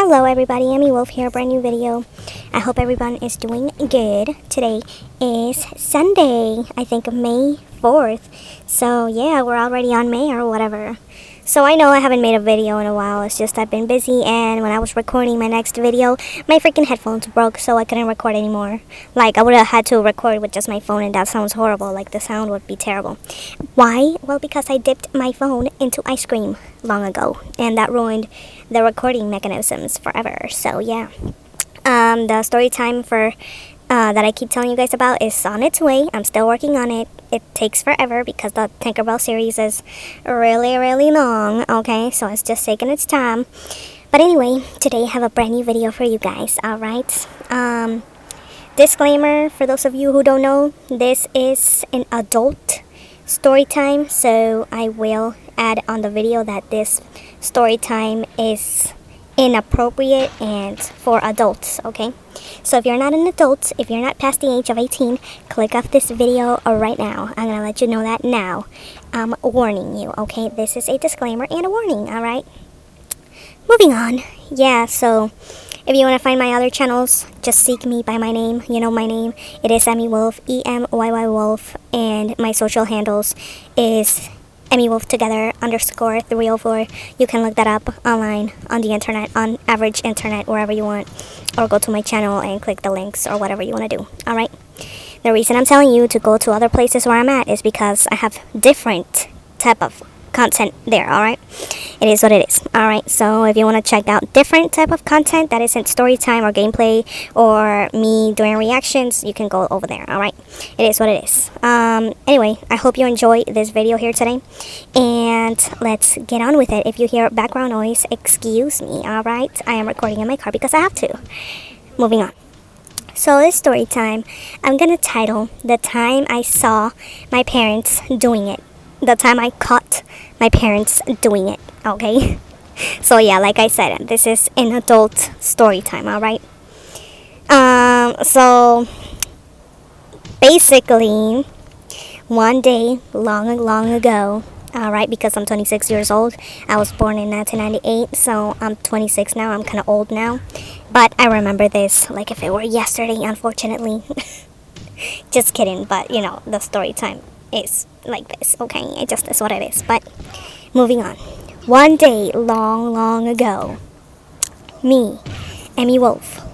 Hello everybody, EmyyWolf here, brand new video. I hope everyone is doing good. Today is Sunday, I think May 4th. So yeah, we're already on May or whatever. So I know I haven't made a video in a while, it's just I've been busy, and when I was recording my next video, my freaking headphones broke, so I couldn't record anymore. Like, I would have had to record with just my phone, and that sounds horrible, like the sound would be terrible. Why? Well, because I dipped my phone into ice cream long ago, and that ruined the recording mechanisms forever. So yeah, the story time for that I keep telling you guys about is on its way. I'm still working on it. It takes forever because the Tinkerbell series is really long, okay? So it's just taking its time. But anyway, today I have a brand new video for you guys, alright? Disclaimer, for those of you who don't know, this is an adult story time, so I will add on the video that this story time is inappropriate and for adults, okay? So if you're not an adult, if you're not past the age of 18, click off this video right now. I'm gonna let you know that now. I'm warning you, okay? This is a disclaimer and a warning, alright? Moving on. Yeah, so if you want to find my other channels, just seek me by my name. You know my name. It is EmyyWolf, EmyyWolf, and my social handles is EmyyWolf together _304. You can look that up online, on the internet, on average internet, wherever you want, or go to my channel and click the links or whatever you want to do. Alright? The reason I'm telling you to go to other places where I'm at is because I have different type of content there, alright? It is what it is, alright? So if you want to check out different type of content that isn't story time or gameplay or me doing reactions, you can go over there, alright? It is what it is. Anyway, I hope you enjoy this video here today, and let's get on with it. If you hear background noise, excuse me, alright? I am recording in my car because I have to. Moving on. So this story time, I'm gonna title The Time I Saw My Parents Doing It. The time I caught my parents doing it, okay? So yeah, like I said, this is an adult story time, alright? So basically, one day long ago, alright, because I'm 26 years old, I was born in 1998, so I'm 26 now, I'm kind of old now, but I remember this like if it were yesterday, unfortunately. Just kidding, but you know, the story time is like this, okay? It just is what it is. But moving on. One day long ago, me, EmyyWolf,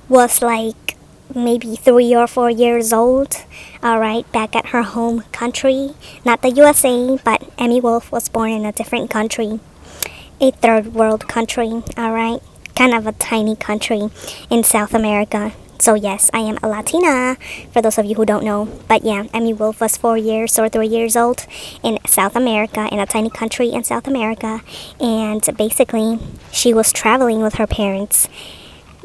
was like maybe 3 or 4 years old, alright, back at her home country, not the USA, but EmyyWolf was born in a different country, a third world country, alright, kind of a tiny country in South America. So yes, I am a Latina, for those of you who don't know. But yeah, EmyyWolf was 4 years or 3 years old in South America, in a tiny country in South America. And basically, she was traveling with her parents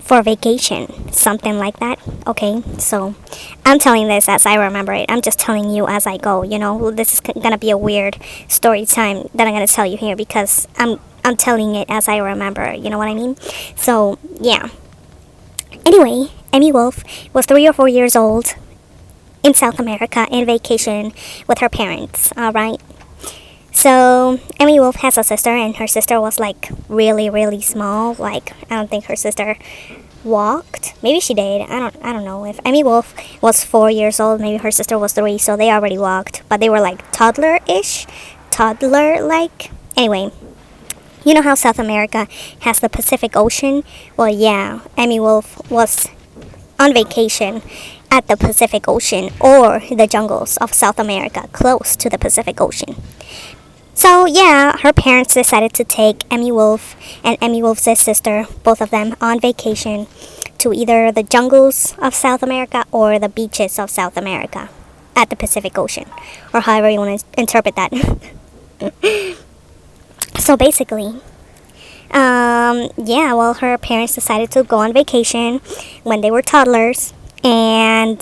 for vacation, something like that. Okay, so I'm telling this as I remember it. I'm just telling you as I go, you know. This is gonna be a weird story time that I'm gonna tell you here because I'm telling it as I remember, you know what I mean? So yeah. Anyway, EmyyWolf was 3 or 4 years old in South America in vacation with her parents, alright? So, EmyyWolf has a sister, and her sister was like really small. Like, I don't think her sister walked. Maybe she did. I don't know. If EmyyWolf was 4 years old, maybe her sister was 3, so they already walked. But they were like toddler-ish. Toddler-like. Anyway. You know how South America has the Pacific Ocean? Well, yeah, EmyyWolf was on vacation at the Pacific Ocean, or the jungles of South America, close to the Pacific Ocean. So yeah, her parents decided to take EmyyWolf and EmyyWolf's sister, both of them, on vacation to either the jungles of South America or the beaches of South America at the Pacific Ocean, or however you want to interpret that. So basically, yeah, well, her parents decided to go on vacation when they were toddlers, and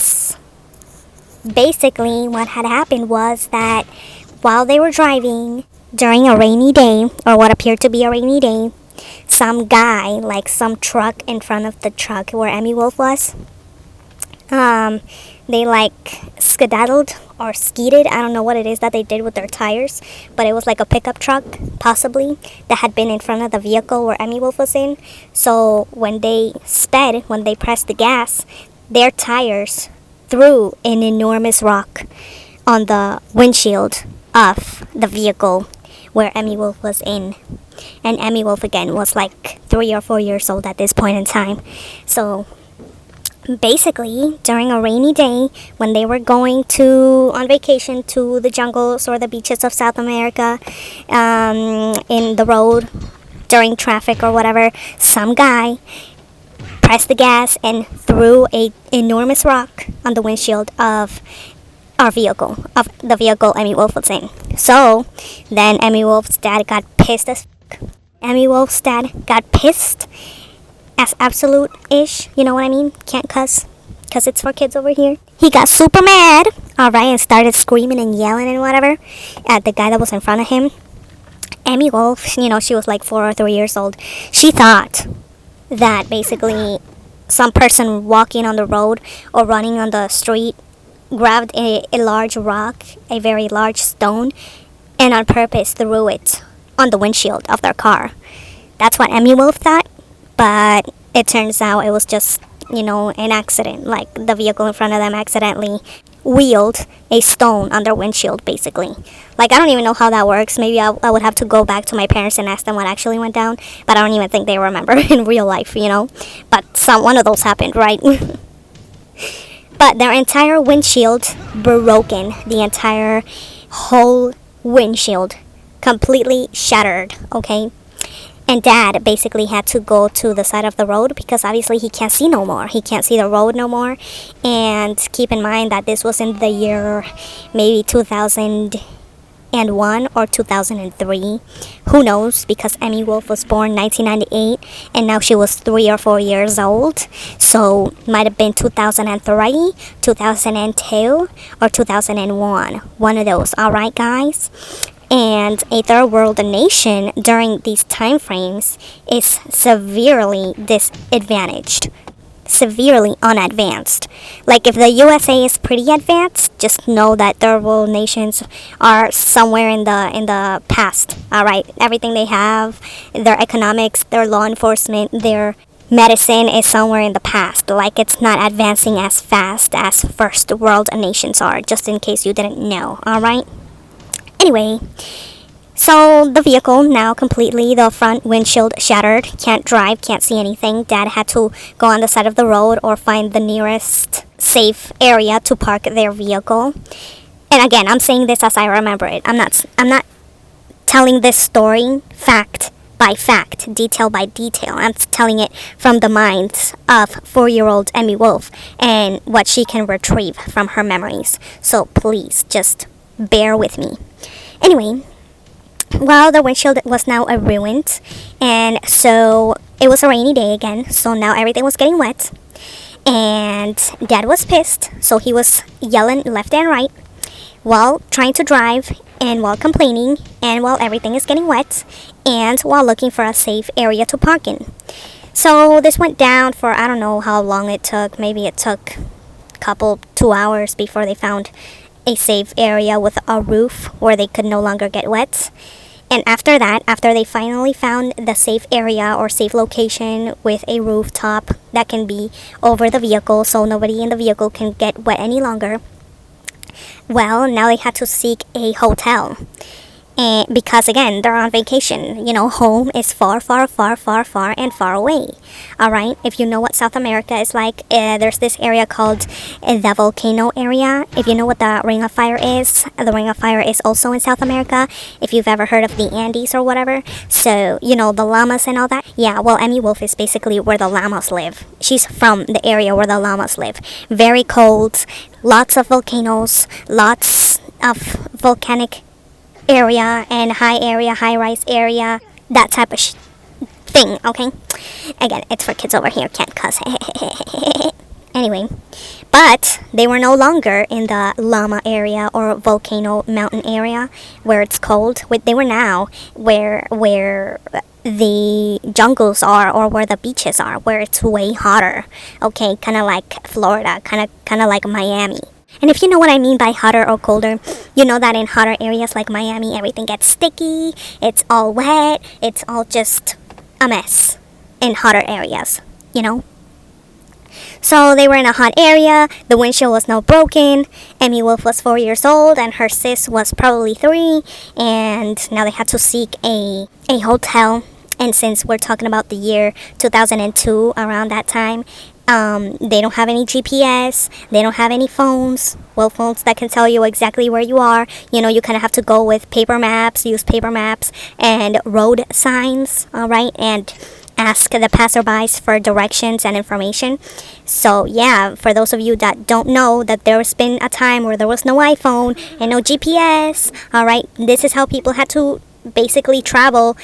basically what had happened was that while they were driving during a rainy day, or what appeared to be a rainy day, some guy, like some truck in front of the truck where EmyyWolf was, They like skedaddled or skeeted. I don't know what it is that they did with their tires, but it was like a pickup truck, possibly, that had been in front of the vehicle where EmyyWolf was in. So when they sped, when they pressed the gas, their tires threw an enormous rock on the windshield of the vehicle where EmyyWolf was in. And EmyyWolf again was like 3 or 4 years old at this point in time. So basically, during a rainy day when they were going on vacation to the jungles or the beaches of South America, in the road during traffic or whatever, some guy pressed the gas and threw a enormous rock on the windshield of the vehicle EmyyWolf was in. So then EmyyWolf's dad got pissed as fuck. EmyyWolf's dad got pissed as absolute-ish, you know what I mean? Can't cuss, because it's for kids over here. He got super mad, alright, and started screaming and yelling and whatever at the guy that was in front of him. EmyyWolf, you know, she was like 4 or 3 years old. She thought that basically some person walking on the road or running on the street grabbed a large rock, a very large stone, and on purpose threw it on the windshield of their car. That's what EmyyWolf thought. But it turns out it was just, you know, an accident. Like the vehicle in front of them accidentally wheeled a stone on their windshield, basically. Like, I don't even know how that works. Maybe I would have to go back to my parents and ask them what actually went down. But I don't even think they remember in real life, you know. But one of those happened, right? But their entire windshield broken. The entire whole windshield completely shattered, okay? And Dad basically had to go to the side of the road because obviously he can't see no more. He can't see the road no more. And keep in mind that this was in the year maybe 2001 or 2003. Who knows? Because EmyyWolf was born 1998 and now she was 3 or 4 years old. So might have been 2003, 2002, or 2001. One of those. Alright, guys? And a third world nation during these time frames is severely disadvantaged, severely unadvanced. Like if the USA is pretty advanced, just know that third world nations are somewhere in the past. All right, everything they have, their economics, their law enforcement, their medicine is somewhere in the past. Like it's not advancing as fast as first world nations are. Just in case you didn't know. All right. Anyway, so the vehicle now completely, the front windshield shattered, can't drive, can't see anything. Dad had to go on the side of the road or find the nearest safe area to park their vehicle. And again, I'm saying this as I remember it. I'm not telling this story fact by fact, detail by detail. I'm telling it from the minds of 4-year-old EmyyWolf and what she can retrieve from her memories. So please just bear with me. Anyway, well, the windshield was now ruined, and so it was a rainy day again, so now everything was getting wet, and Dad was pissed, so he was yelling left and right while trying to drive, and while complaining, and while everything is getting wet, and while looking for a safe area to park in. So this went down for, I don't know how long it took. Maybe it took a 2 hours before they found a safe area with a roof where they could no longer get wet. And after that, after they finally found the safe area or safe location with a rooftop that can be over the vehicle so nobody in the vehicle can get wet any longer, well, now they had to seek a hotel. And because again, they're on vacation. You know, home is far, far, far, far, far, and far away. Alright, if you know what South America is like, there's this area called the volcano area. If you know what the Ring of Fire is, the Ring of Fire is also in South America. If you've ever heard of the Andes or whatever. So, you know, the llamas and all that. Yeah, well, EmyyWolf is basically where the llamas live. She's from the area where the llamas live. Very cold, lots of volcanoes, lots of volcanic area and high rise area, that type of thing, okay? Again, it's for kids over here, can't cuss. Anyway, but they were no longer in the llama area or volcano mountain area where it's cold. They were now where the jungles are, or where the beaches are, where it's way hotter. Okay, kind of like Florida, kind of like Miami. And if you know what I mean by hotter or colder, you know that in hotter areas like Miami, everything gets sticky, it's all wet, it's all just a mess in hotter areas, you know? So they were in a hot area, the windshield was not broken, EmyyWolf was 4 years old, and her sis was probably 3, and now they had to seek a hotel. And since we're talking about the year 2002, around that time, they don't have any GPS, they don't have any phones, well, phones that can tell you exactly where you are. You know, you kind of have to go with paper maps, use paper maps and road signs, all right, and ask the passerbys for directions and information. So yeah, for those of you that don't know, that there's been a time where there was no iPhone and no GPS, all right, this is how people had to basically travel.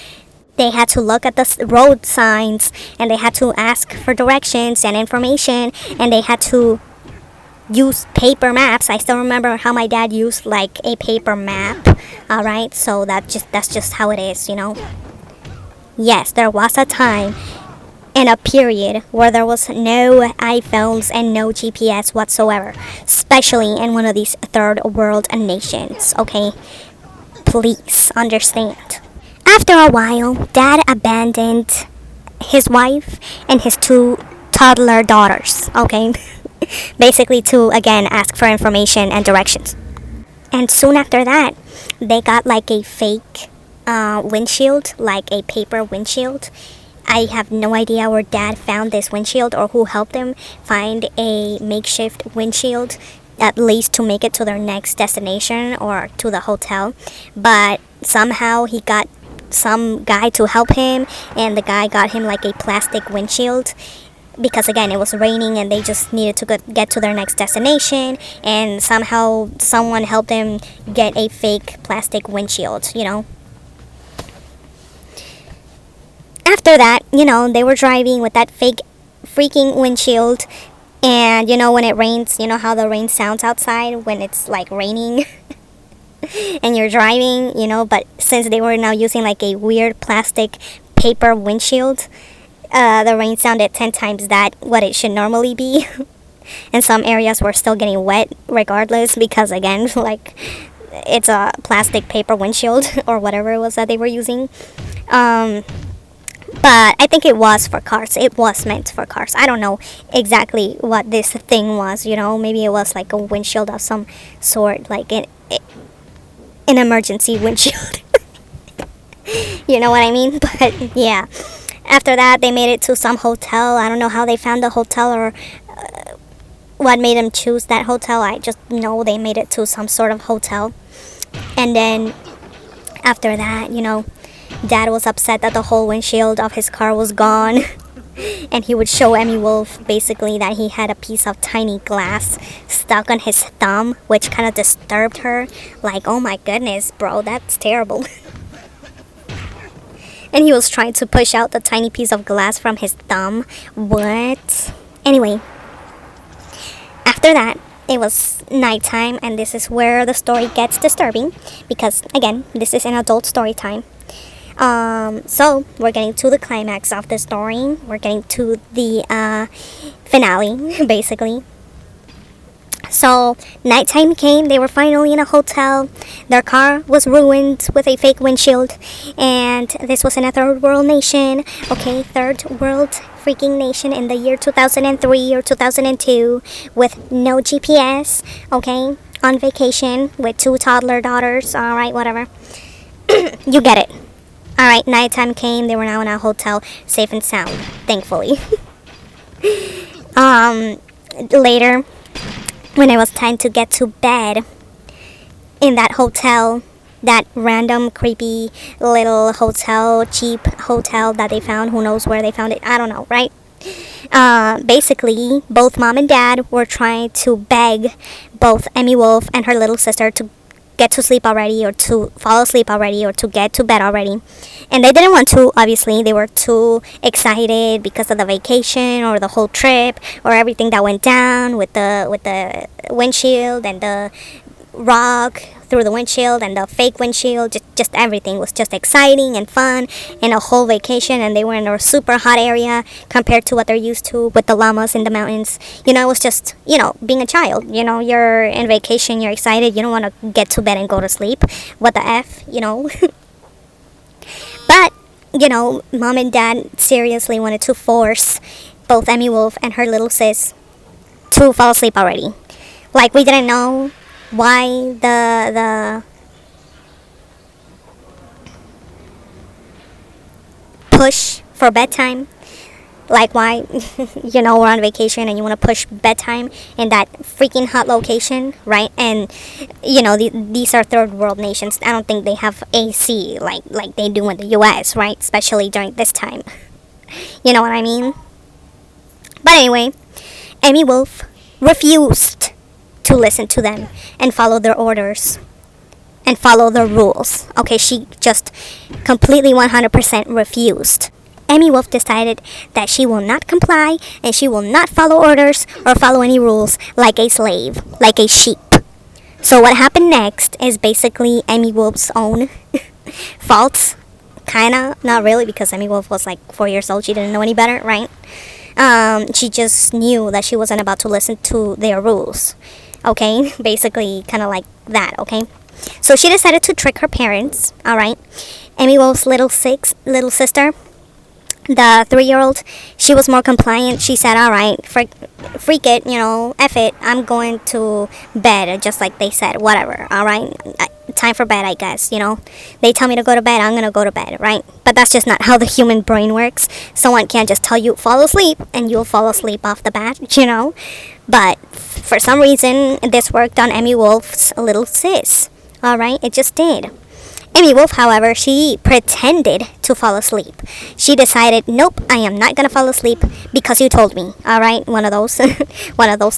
They had to look at the road signs, and they had to ask for directions and information, and they had to use paper maps. I still remember how my dad used like a paper map. All right, so that's just how it is, you know. Yes, there was a time and a period where there was no iPhones and no GPS whatsoever, especially in one of these third world nations. Okay, please understand. After a while, Dad abandoned his wife and his 2 toddler daughters, okay? Basically to, again, ask for information and directions. And soon after that, they got like a fake windshield, like a paper windshield. I have no idea where Dad found this windshield or who helped him find a makeshift windshield, at least to make it to their next destination or to the hotel. But somehow he got some guy to help him, and the guy got him like a plastic windshield, because again, it was raining and they just needed to get to their next destination, and somehow someone helped him get a fake plastic windshield, you know. After that, you know, they were driving with that fake freaking windshield, and you know, when it rains, you know how the rain sounds outside when it's like raining and you're driving, you know. But since they were now using like a weird plastic paper windshield, the rain sounded 10 times that what it should normally be. And some areas were still getting wet regardless, because again, like, it's a plastic paper windshield or whatever it was that they were using. But I think it was for cars. It was meant for cars. I don't know exactly what this thing was, you know. Maybe it was like a windshield of some sort, like an emergency windshield. You know what I mean? But yeah, after that they made it to some hotel. I don't know how they found the hotel, or what made them choose that hotel. I just know they made it to some sort of hotel. And then after that, you know, Dad was upset that the whole windshield of his car was gone. And he would show EmyyWolf basically that he had a piece of tiny glass stuck on his thumb, which kind of disturbed her. Like, oh my goodness, bro, that's terrible. And he was trying to push out the tiny piece of glass from his thumb. What? Anyway, after that, it was nighttime, and this is where the story gets disturbing, because again, this is an adult story time. So we're getting to the climax of the story. We're getting to the finale, basically. So nighttime came. They were finally in a hotel. Their car was ruined with a fake windshield, and this was in a third world nation. Okay, third world freaking nation in the year 2003 or 2002, with no GPS. Okay, on vacation with 2 toddler daughters. All right, whatever. You get it. Alright, nighttime came. They were now in a hotel, safe and sound, thankfully. Later, when it was time to get to bed in that hotel, that random, creepy little hotel, cheap hotel that they found, who knows where they found it, I don't know, right? Basically, both Mom and Dad were trying to beg both EmyyWolf and her little sister to get to sleep already, or to fall asleep already, or to get to bed already. And they didn't want to, obviously. They were too excited because of the vacation or the whole trip or everything that went down with the windshield and the rock through the windshield and the fake windshield. Just everything was just exciting and fun, and a whole vacation. And they were in a super hot area compared to what they're used to with the llamas in the mountains. It was just, being a child. You're in vacation, you're excited, you don't want to get to bed and go to sleep. What the F, But, mom and dad seriously wanted to force both EmyyWolf and her little sis to fall asleep already. Like, we didn't know why the push for bedtime. Like, why, we're on vacation and you want to push bedtime in that freaking hot location, right? And, these are third world nations. I don't think they have AC like they do in the US, right? Especially during this time. You know what I mean? But anyway, EmyyWolf refused to listen to them and follow their orders and follow their rules. Okay, she just completely 100% refused. EmyyWolf decided that she will not comply and she will not follow orders or follow any rules like a slave, like a sheep. So what happened next is basically EmyyWolf's own fault. Kinda, not really, because EmyyWolf was like 4 years old. She didn't know any better, right? She just knew that she wasn't about to listen to their rules. Okay, basically kind of like that, okay? So she decided to trick her parents, alright? EmyyWolf's little sister, the 3-year-old, she was more compliant. She said, alright, freak it, F it, I'm going to bed, just like they said, whatever, alright? Time for bed, I guess, They tell me to go to bed, I'm gonna go to bed, right? But that's just not how the human brain works. Someone can't just tell you, fall asleep, and you'll fall asleep off the bat, But for some reason, this worked on EmyyWolf's little sis, alright? It just did. EmyyWolf, however, she pretended to fall asleep. She decided, nope, I am not gonna fall asleep because you told me, alright? One of those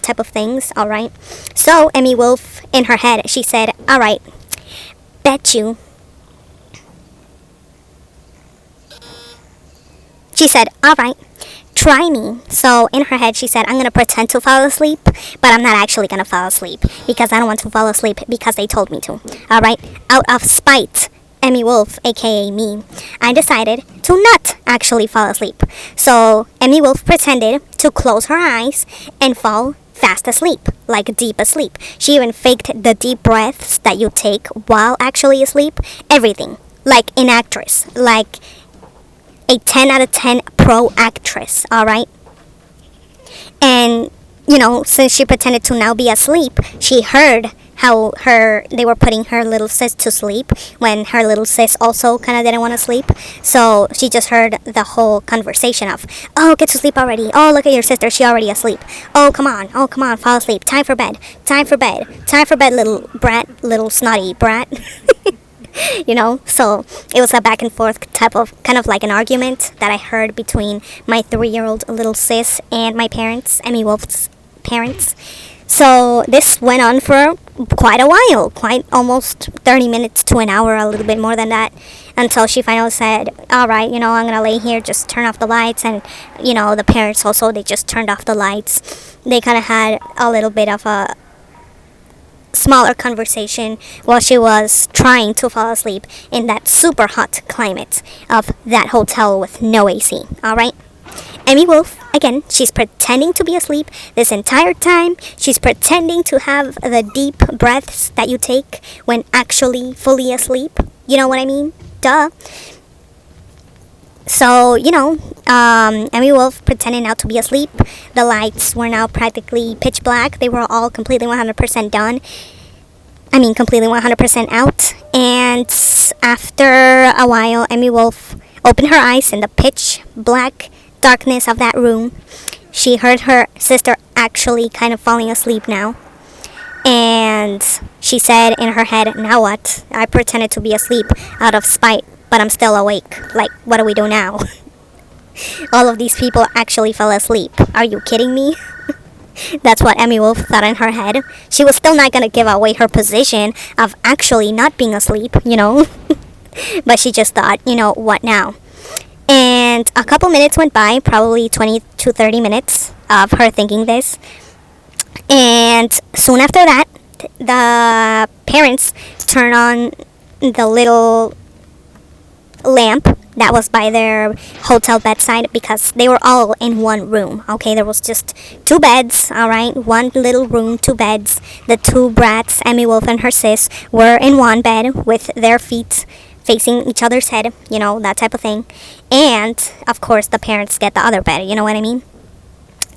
type of things, alright? So, EmyyWolf, in her head, she said, alright, bet you. She said, alright, try me. So in her head she said, I'm gonna pretend to fall asleep, but I'm not actually gonna fall asleep because I don't want to fall asleep because they told me to. Alright, out of spite, EmyyWolf, aka me, I decided to not actually fall asleep. So EmyyWolf pretended to close her eyes and fall fast asleep, like deep asleep. She even faked the deep breaths that you take while actually asleep. Everything, like an actress, like a 10 out of 10 pro actress, alright? And, since she pretended to now be asleep, she heard how they were putting her little sis to sleep when her little sis also kind of didn't want to sleep. So she just heard the whole conversation of, oh, get to sleep already. Oh, look at your sister, she already asleep. Oh, come on, fall asleep. Time for bed, little brat, little snotty brat. So it was a back and forth type of, kind of like an argument that I heard between my 3-year-old little sis and my parents, EmyyWolf's parents. So this went on for quite a while, quite almost 30 minutes to an hour, a little bit more than that, until she finally said, alright, I'm gonna lay here, just turn off the lights. And the parents also, they just turned off the lights. They kind of had a little bit of a smaller conversation while she was trying to fall asleep in that super hot climate of that hotel with no AC, alright? EmyyWolf, again, she's pretending to be asleep this entire time. She's pretending to have the deep breaths that you take when actually fully asleep. You know what I mean? Duh. So, EmyyWolf pretending now to be asleep. The lights were now practically pitch black. They were all completely 100% done. Completely 100% out. And after a while, EmyyWolf opened her eyes in the pitch black darkness of that room. She heard her sister actually kind of falling asleep now. And she said in her head, now what? I pretended to be asleep out of spite, but I'm still awake. Like, what do we do now? All of these people actually fell asleep. Are you kidding me? That's what EmyyWolf thought in her head. She was still not going to give away her position of actually not being asleep, But she just thought, what now? And a couple minutes went by, probably 20 to 30 minutes of her thinking this. And soon after that, the parents turned on the little lamp that was by their hotel bedside because they were all in one room. Okay, there was just two beds. All right, one little room, two beds. The two brats, EmyyWolf and her sis, were in one bed with their feet facing each other's head, you know, that type of thing. And of course the parents get the other bed, you know what I mean?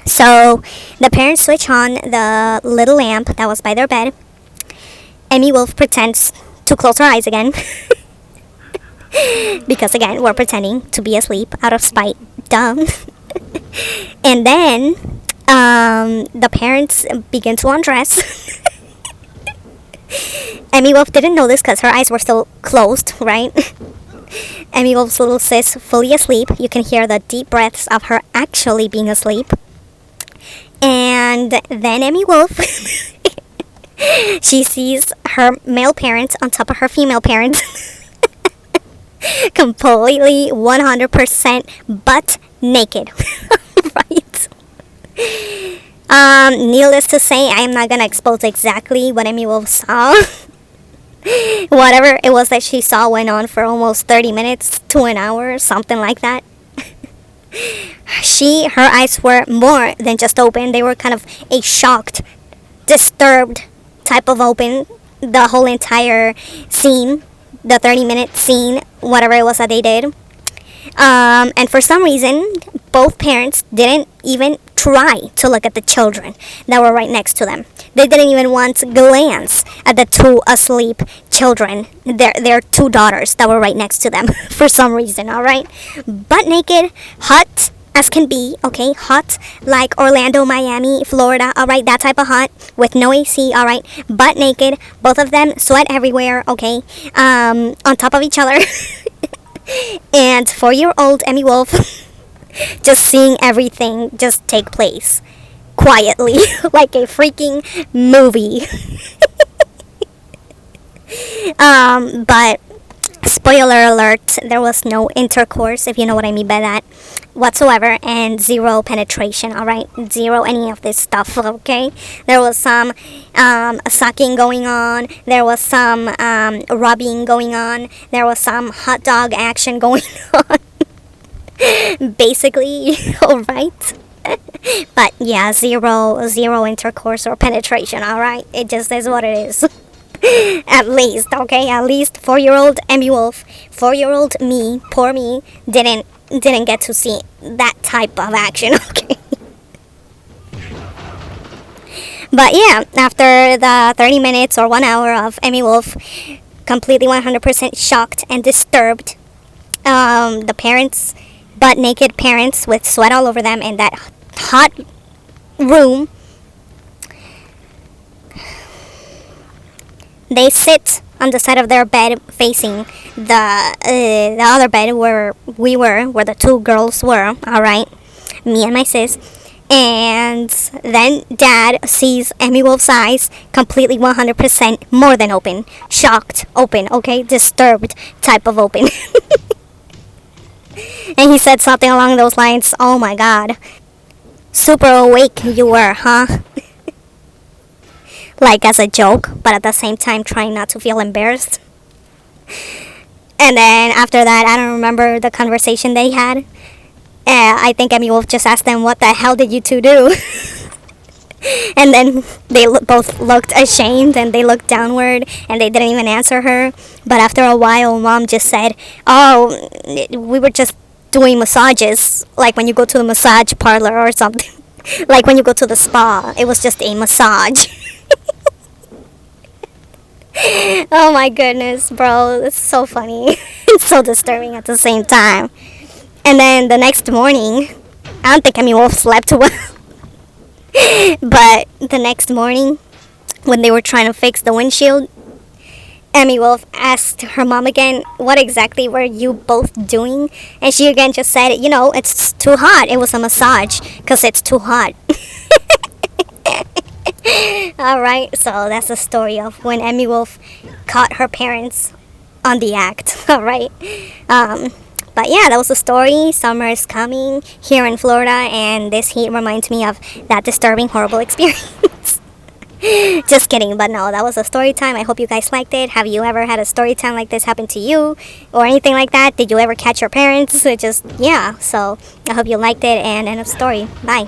So the parents switch on the little lamp that was by their bed. EmyyWolf pretends to close her eyes again. Because again, we're pretending to be asleep out of spite. Dumb. And then the parents begin to undress. EmyyWolf didn't know this because her eyes were still closed, right? EmyyWolf's little sis fully asleep. You can hear the deep breaths of her actually being asleep. And then EmyyWolf, she sees her male parent on top of her female parent. Completely 100% butt naked. Right? Needless to say, I am not gonna expose exactly what EmyyWolf saw. Whatever it was that she saw went on for almost 30 minutes to an hour, something like that. Her eyes were more than just open. They were kind of a shocked, disturbed type of open. The whole entire scene, the 30-minute scene, whatever it was that they did. And for some reason, both parents didn't even try to look at the children that were right next to them. They didn't even want to glance at the two asleep children, their two daughters that were right next to them for some reason, alright? Butt naked, hot as can be, okay? Hot like Orlando, Miami, Florida, alright? That type of hot with no AC, alright? Butt naked, both of them, sweat everywhere, okay? On top of each other. And 4-year-old EmyyWolf just seeing everything just take place quietly like a freaking movie. But spoiler alert, there was no intercourse, if you know what I mean by that, whatsoever, and zero penetration, alright? Zero any of this stuff, okay? There was some sucking going on, there was some rubbing going on, there was some hot dog action going on. Basically, alright? But yeah, zero intercourse or penetration, alright? It just is what it is. At least, okay? At least 4-year-old EmyyWolf, 4-year-old me, poor me, didn't get to see that type of action, okay? But yeah, after the 30 minutes or 1 hour of EmyyWolf completely 100% shocked and disturbed, the parents, butt naked parents with sweat all over them in that hot room, they sit on the side of their bed facing the other bed where where the two girls were, alright? Me and my sis. And then Dad sees EmyyWolf's eyes completely 100% more than open. Shocked open, okay? Disturbed type of open. And he said something along those lines, oh my god. Super awake you were, huh? Like as a joke, but at the same time trying not to feel embarrassed. And then after that, I don't remember the conversation they had. I think EmyyWolf just asked them, what the hell did you two do? And then they both looked ashamed and they looked downward and they didn't even answer her. But after a while, Mom just said, oh, we were just doing massages, like when you go to the massage parlor or something. Like when you go to the spa, it was just a massage. Oh my goodness, bro, it's so funny. It's so disturbing at the same time. And then the next morning, I don't think EmyyWolf slept well. But the next morning, when they were trying to fix the windshield, EmyyWolf asked her mom again, what exactly were you both doing? And she again just said, you know, it's too hot. It was a massage because it's too hot. Alright, so that's the story of when EmyyWolf caught her parents on the act. Alright. But yeah, that was the story. Summer is coming here in Florida, and this heat reminds me of that disturbing, horrible experience. Just kidding, but no, that was a story time. I hope you guys liked it. Have you ever had a story time like this happen to you or anything like that? Did you ever catch your parents? Just, yeah, so I hope you liked it, and end of story. Bye.